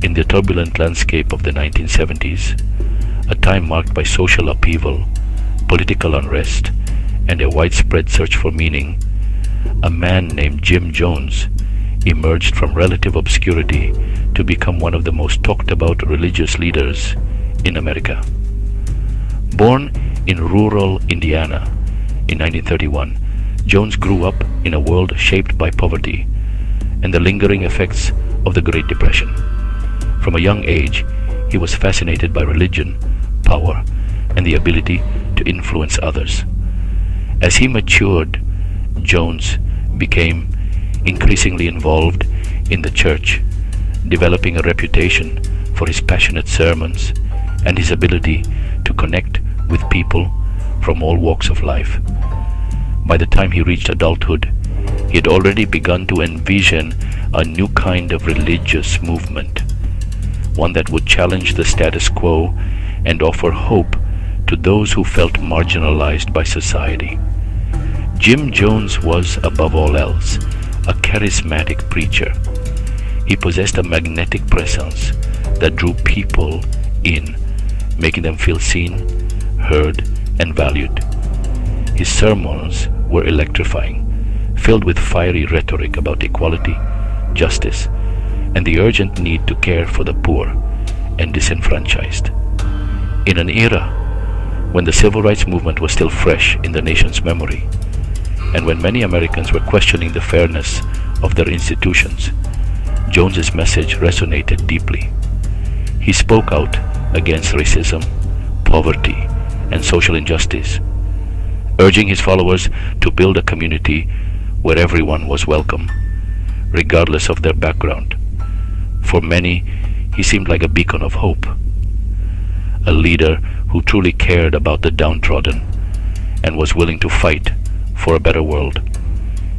In the turbulent landscape of the 1970s, a time marked by social upheaval, political unrest, and a widespread search for meaning, a man named Jim Jones emerged from relative obscurity to become one of the most talked about religious leaders in America. Born in rural Indiana in 1931, Jones grew up in a world shaped by poverty and the lingering effects of the Great Depression. From a young age, he was fascinated by religion, power, and the ability to influence others. As he matured, Jones became increasingly involved in the church, developing a reputation for his passionate sermons and his ability to connect with people from all walks of life. By the time he reached adulthood, he had already begun to envision a new kind of religious movement, one that would challenge the status quo and offer hope to those who felt marginalized by society. Jim Jones was, above all else, a charismatic preacher. He possessed a magnetic presence that drew people in, making them feel seen, heard, and valued. His sermons were electrifying, filled with fiery rhetoric about equality, justice, and the urgent need to care for the poor and disenfranchised. In an era when the civil rights movement was still fresh in the nation's memory, and when many Americans were questioning the fairness of their institutions, Jones's message resonated deeply. He spoke out against racism, poverty, and social injustice, urging his followers to build a community where everyone was welcome, regardless of their background. For many, he seemed like a beacon of hope, a leader who truly cared about the downtrodden and was willing to fight for a better world.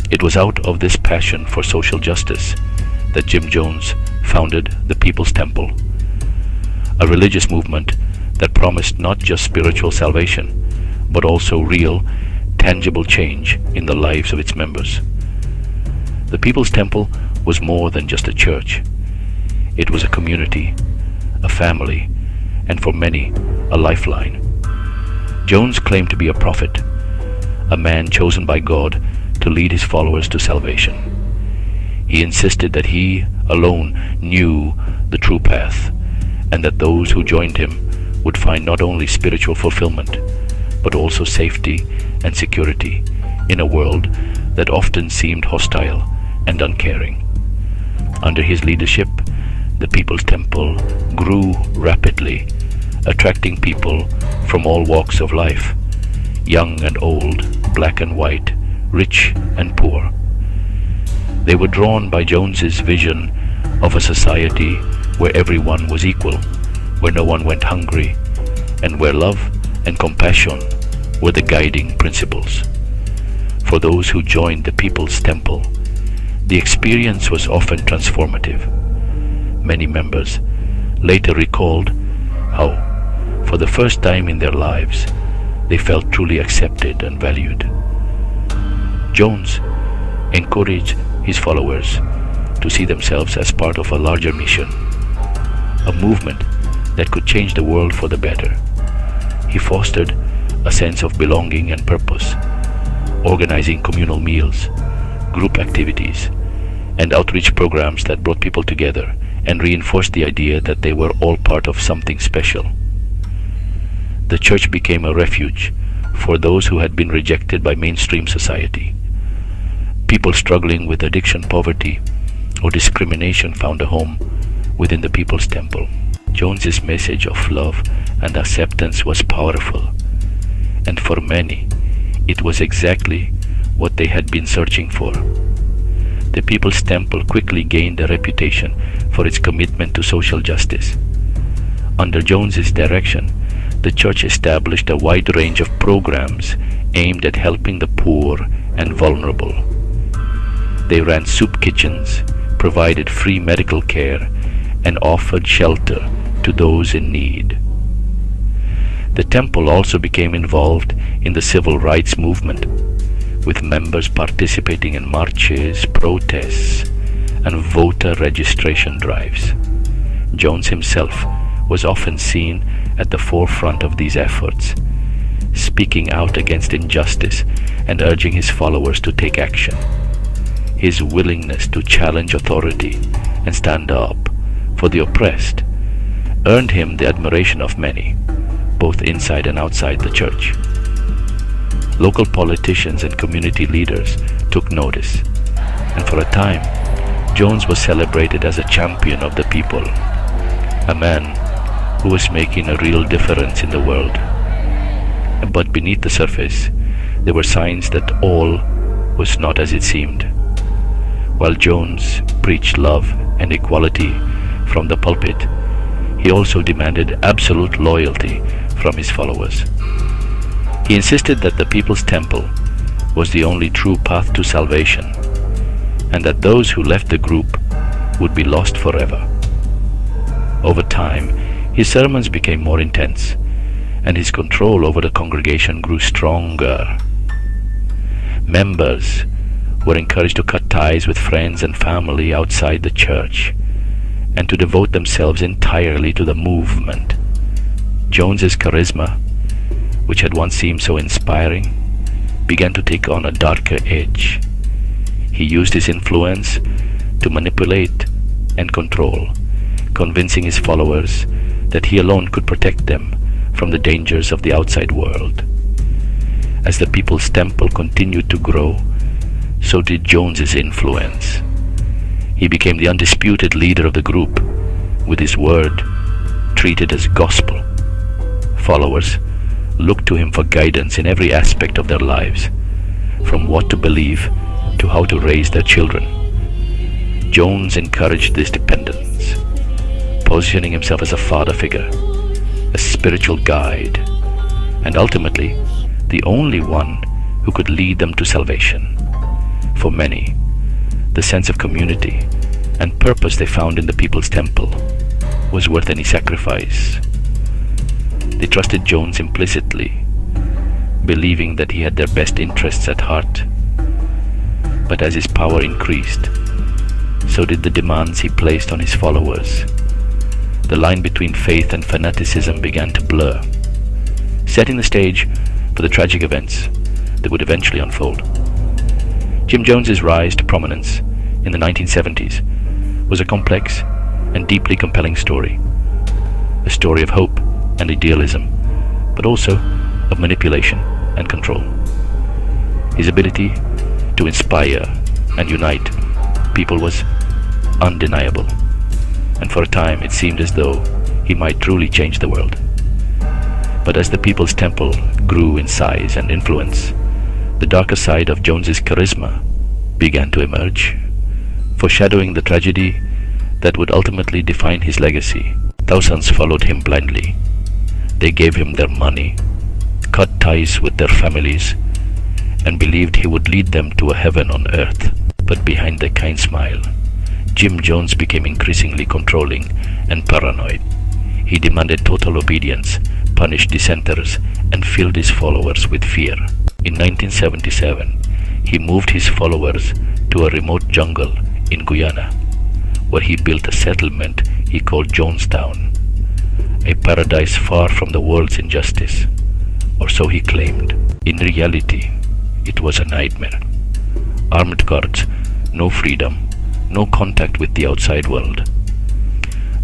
It was out of this passion for social justice that Jim Jones founded the People's Temple, a religious movement that promised not just spiritual salvation, but also real, tangible change in the lives of its members. The People's Temple was more than just a church. It was a community, a family, and for many, a lifeline. Jones claimed to be a prophet, a man chosen by God to lead his followers to salvation. He insisted that he alone knew the true path, and that those who joined him would find not only spiritual fulfillment, but also safety and security in a world that often seemed hostile and uncaring. Under his leadership, the People's Temple grew rapidly, attracting people from all walks of life, young and old, black and white, rich and poor. They were drawn by Jones's vision of a society where everyone was equal, where no one went hungry, and where love and compassion were the guiding principles. For those who joined the People's Temple, the experience was often transformative. Many members later recalled how, for the first time in their lives, they felt truly accepted and valued. Jones encouraged his followers to see themselves as part of a larger mission, a movement that could change the world for the better. He fostered a sense of belonging and purpose, organizing communal meals, group activities, and outreach programs that brought people together and reinforced the idea that they were all part of something special. The church became a refuge for those who had been rejected by mainstream society. People struggling with addiction, poverty, or discrimination found a home within the People's Temple. Jones's message of love and acceptance was powerful, and for many, it was exactly what they had been searching for. The People's Temple quickly gained a reputation for its commitment to social justice. Under Jones's direction, the church established a wide range of programs aimed at helping the poor and vulnerable. They ran soup kitchens, provided free medical care, and offered shelter to those in need. The temple also became involved in the civil rights movement, with members participating in marches, protests, and voter registration drives. Jones himself was often seen at the forefront of these efforts, speaking out against injustice and urging his followers to take action. His willingness to challenge authority and stand up for the oppressed earned him the admiration of many, both inside and outside the church. Local politicians and community leaders took notice, and for a time, Jones was celebrated as a champion of the people, a man who was making a real difference in the world. But beneath the surface, there were signs that all was not as it seemed. While Jones preached love and equality from the pulpit, he also demanded absolute loyalty from his followers. He insisted that the People's Temple was the only true path to salvation, and that those who left the group would be lost forever. Over time, his sermons became more intense, and his control over the congregation grew stronger. Members were encouraged to cut ties with friends and family outside the church, and to devote themselves entirely to the movement. Jones's charisma, which had once seemed so inspiring, began to take on a darker edge. He used his influence to manipulate and control, convincing his followers that he alone could protect them from the dangers of the outside world. As the People's Temple continued to grow, so did Jones's influence. He became the undisputed leader of the group, with his word treated as gospel. Followers looked to him for guidance in every aspect of their lives, from what to believe to how to raise their children. Jones encouraged this dependence, positioning himself as a father figure, a spiritual guide, and ultimately the only one who could lead them to salvation. For many, the sense of community and purpose they found in the People's Temple was worth any sacrifice. They trusted Jones implicitly, believing that he had their best interests at heart. But as his power increased, so did the demands he placed on his followers. The line between faith and fanaticism began to blur, setting the stage for the tragic events that would eventually unfold. Jim Jones's rise to prominence in the 1970s was a complex and deeply compelling story, a story of hope and idealism, but also of manipulation and control. His ability to inspire and unite people was undeniable, and for a time it seemed as though he might truly change the world. But as the People's Temple grew in size and influence, the darker side of Jones's charisma began to emerge, foreshadowing the tragedy that would ultimately define his legacy. Thousands followed him blindly. They gave him their money, cut ties with their families, and believed he would lead them to a heaven on earth. But behind the kind smile, Jim Jones became increasingly controlling and paranoid. He demanded total obedience, punished dissenters, and filled his followers with fear. In 1977, he moved his followers to a remote jungle in Guyana, where he built a settlement he called Jonestown, a paradise far from the world's injustice, or so he claimed. In reality, it was a nightmare. Armed guards, no freedom, no contact with the outside world.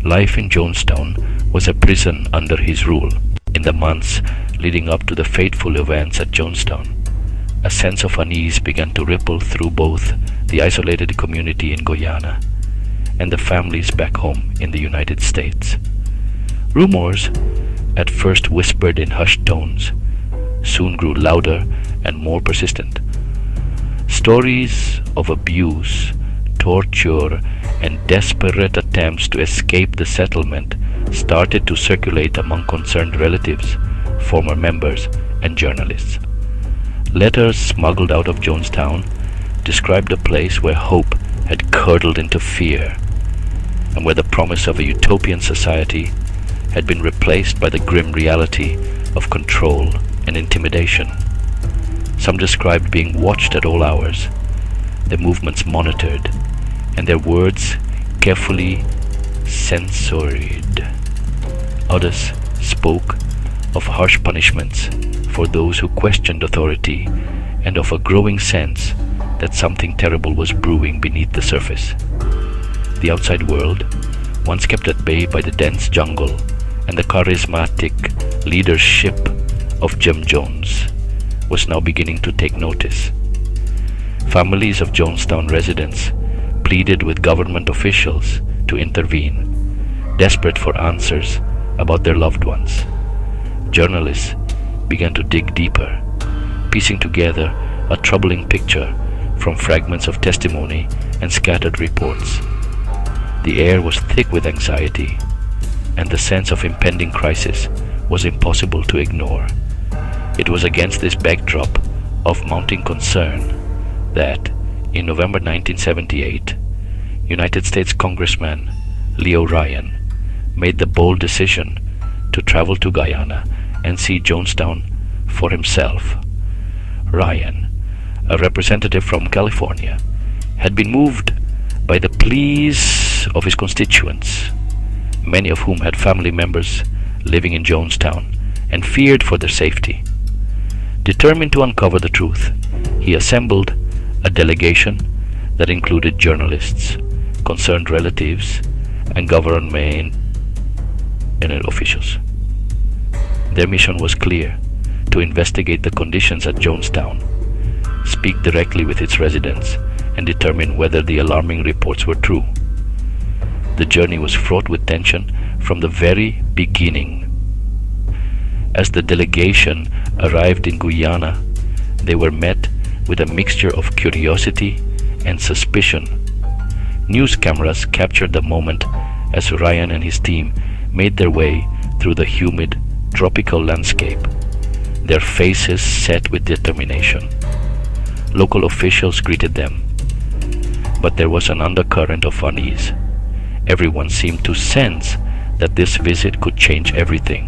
Life in Jonestown was a prison under his rule. In the months leading up to the fateful events at Jonestown, a sense of unease began to ripple through both the isolated community in Guyana and the families back home in the United States. Rumors, at first whispered in hushed tones, soon grew louder and more persistent. Stories of abuse, torture, and desperate attempts to escape the settlement started to circulate among concerned relatives, former members, and journalists. Letters smuggled out of Jonestown described a place where hope had curdled into fear, and where the promise of a utopian society had been replaced by the grim reality of control and intimidation. Some described being watched at all hours, their movements monitored, and their words carefully censored. Others spoke of harsh punishments for those who questioned authority and of a growing sense that something terrible was brewing beneath the surface. The outside world, once kept at bay by the dense jungle and the charismatic leadership of Jim Jones, was now beginning to take notice. Families of Jonestown residents pleaded with government officials to intervene, desperate for answers about their loved ones. Journalists began to dig deeper, piecing together a troubling picture from fragments of testimony and scattered reports. The air was thick with anxiety, and the sense of impending crisis was impossible to ignore. It was against this backdrop of mounting concern that, in November 1978, United States Congressman Leo Ryan made the bold decision to travel to Guyana and see Jonestown for himself. Ryan, a representative from California, had been moved by the pleas of his constituents, many of whom had family members living in Jonestown and feared for their safety. Determined to uncover the truth, he assembled a delegation that included journalists, concerned relatives, and government officials. Their mission was clear: to investigate the conditions at Jonestown, speak directly with its residents, and determine whether the alarming reports were true. The journey was fraught with tension from the very beginning. As the delegation arrived in Guyana, they were met with a mixture of curiosity and suspicion. News cameras captured the moment as Ryan and his team made their way through the humid, tropical landscape, their faces set with determination. Local officials greeted them, but there was an undercurrent of unease. Everyone seemed to sense that this visit could change everything.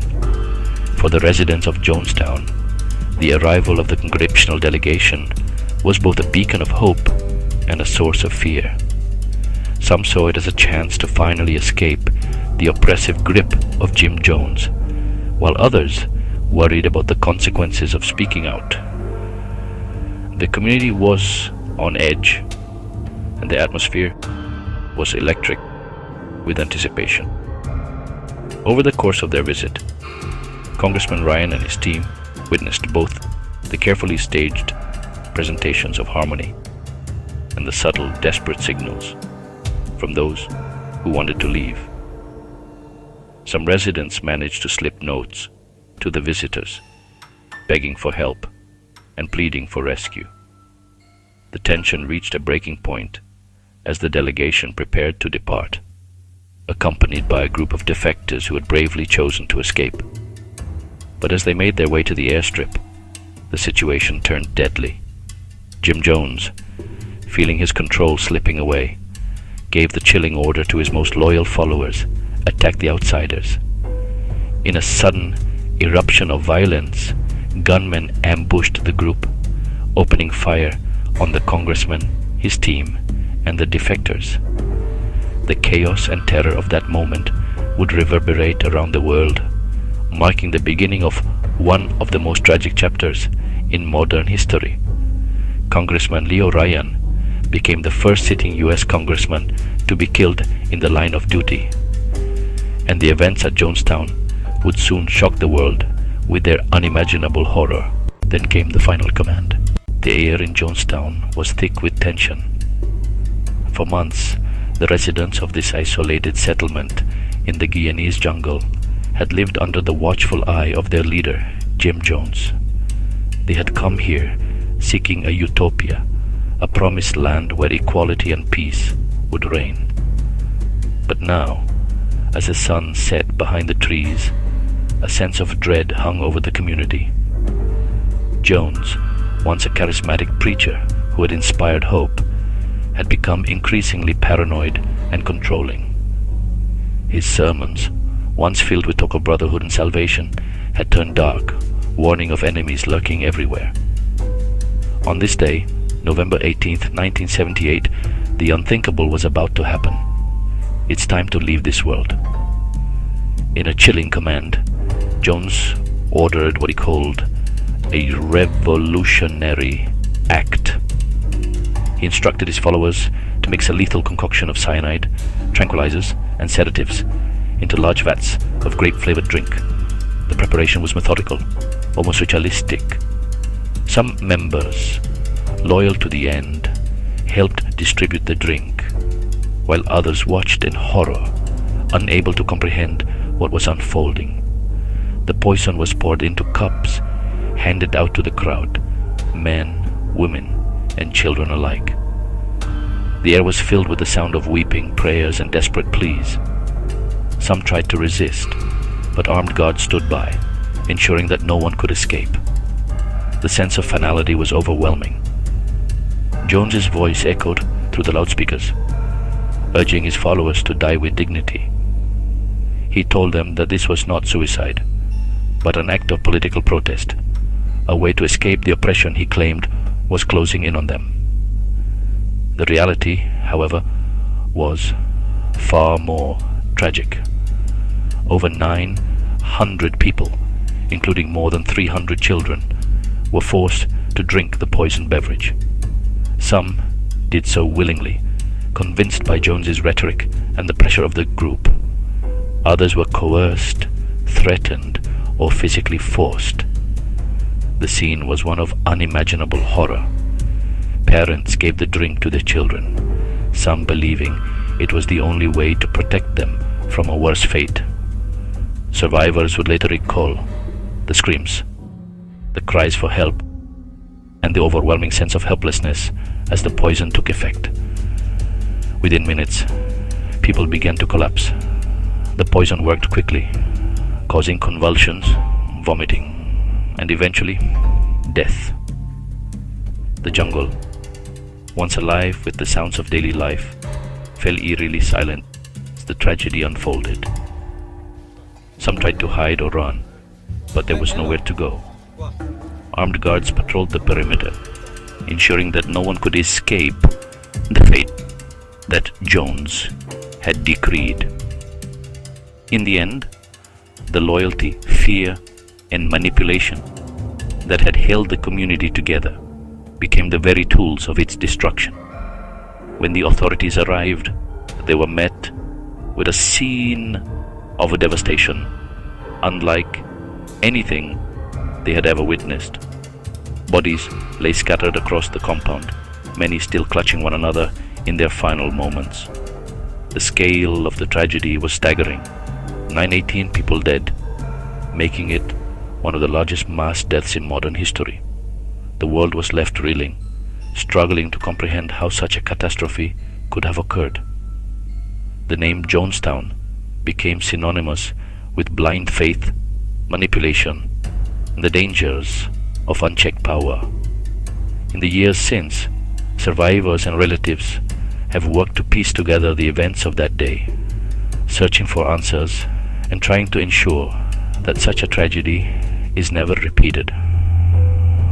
For the residents of Jonestown, the arrival of the congressional delegation was both a beacon of hope and a source of fear. Some saw it as a chance to finally escape the oppressive grip of Jim Jones, while others worried about the consequences of speaking out. The community was on edge, and the atmosphere was electric with anticipation. Over the course of their visit, Congressman Ryan and his team witnessed both the carefully staged presentations of harmony and the subtle, desperate signals from those who wanted to leave. Some residents managed to slip notes to the visitors, begging for help and pleading for rescue. The tension reached a breaking point as the delegation prepared to depart, accompanied by a group of defectors who had bravely chosen to escape. But as they made their way to the airstrip, the situation turned deadly. Jim Jones, feeling his control slipping away, gave the chilling order to his most loyal followers: attack the outsiders. In a sudden eruption of violence, gunmen ambushed the group, opening fire on the congressman, his team, and the defectors. The chaos and terror of that moment would reverberate around the world, marking the beginning of one of the most tragic chapters in modern history. Congressman Leo Ryan became the first sitting U.S. congressman to be killed in the line of duty, and the events at Jonestown would soon shock the world with their unimaginable horror. Then came the final command. The air in Jonestown was thick with tension. For months, the residents of this isolated settlement in the Guyanese jungle had lived under the watchful eye of their leader, Jim Jones. They had come here seeking a utopia, a promised land where equality and peace would reign. But now, as the sun set behind the trees, a sense of dread hung over the community. Jones, once a charismatic preacher who had inspired hope, had become increasingly paranoid and controlling. His sermons, once filled with talk of brotherhood and salvation, had turned dark, warning of enemies lurking everywhere. On this day, November 18th, 1978, the unthinkable was about to happen. It's time to leave this world. In a chilling command, Jones ordered what he called a revolutionary act. He instructed his followers to mix a lethal concoction of cyanide, tranquilizers, and sedatives into large vats of grape-flavored drink. The preparation was methodical, almost ritualistic. Some members, loyal to the end, helped distribute the drink, while others watched in horror, unable to comprehend what was unfolding. The poison was poured into cups, handed out to the crowd, men, women, and children alike. The air was filled with the sound of weeping, prayers, and desperate pleas. Some tried to resist, but armed guards stood by, ensuring that no one could escape. The sense of finality was overwhelming. Jones's voice echoed through the loudspeakers, urging his followers to die with dignity. He told them that this was not suicide, but an act of political protest, a way to escape the oppression he claimed was closing in on them. The reality, however, was far more tragic. Over 900 people, including more than 300 children, were forced to drink the poisoned beverage. Some did so willingly, convinced by Jones's rhetoric and the pressure of the group. Others were coerced, threatened, or physically forced. The scene was one of unimaginable horror. Parents gave the drink to their children, some believing it was the only way to protect them from a worse fate. Survivors would later recall the screams, the cries for help, and the overwhelming sense of helplessness as the poison took effect. Within minutes, people began to collapse. The poison worked quickly, causing convulsions, vomiting, and eventually, death. The jungle, once alive with the sounds of daily life, fell eerily silent as the tragedy unfolded. Some tried to hide or run, but there was nowhere to go. Armed guards patrolled the perimeter, ensuring that no one could escape the fate that Jones had decreed. In the end, the loyalty, fear, and manipulation that had held the community together became the very tools of its destruction. When the authorities arrived, they were met with a scene of a devastation unlike anything they had ever witnessed. Bodies lay scattered across the compound, many still clutching one another in their final moments. The scale of the tragedy was staggering. 918 people dead, making it one of the largest mass deaths in modern history. The world was left reeling, struggling to comprehend how such a catastrophe could have occurred. The name Jonestown became synonymous with blind faith, manipulation, and the dangers of unchecked power. In the years since, survivors and relatives have worked to piece together the events of that day, searching for answers and trying to ensure that such a tragedy is never repeated.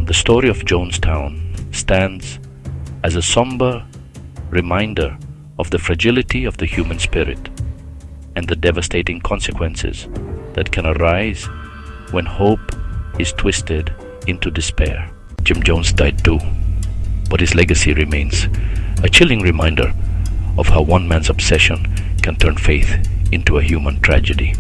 The story of Jonestown stands as a somber reminder of the fragility of the human spirit and the devastating consequences that can arise when hope is twisted into despair. Jim Jones died too, but his legacy remains a chilling reminder of how one man's obsession can turn faith into a human tragedy.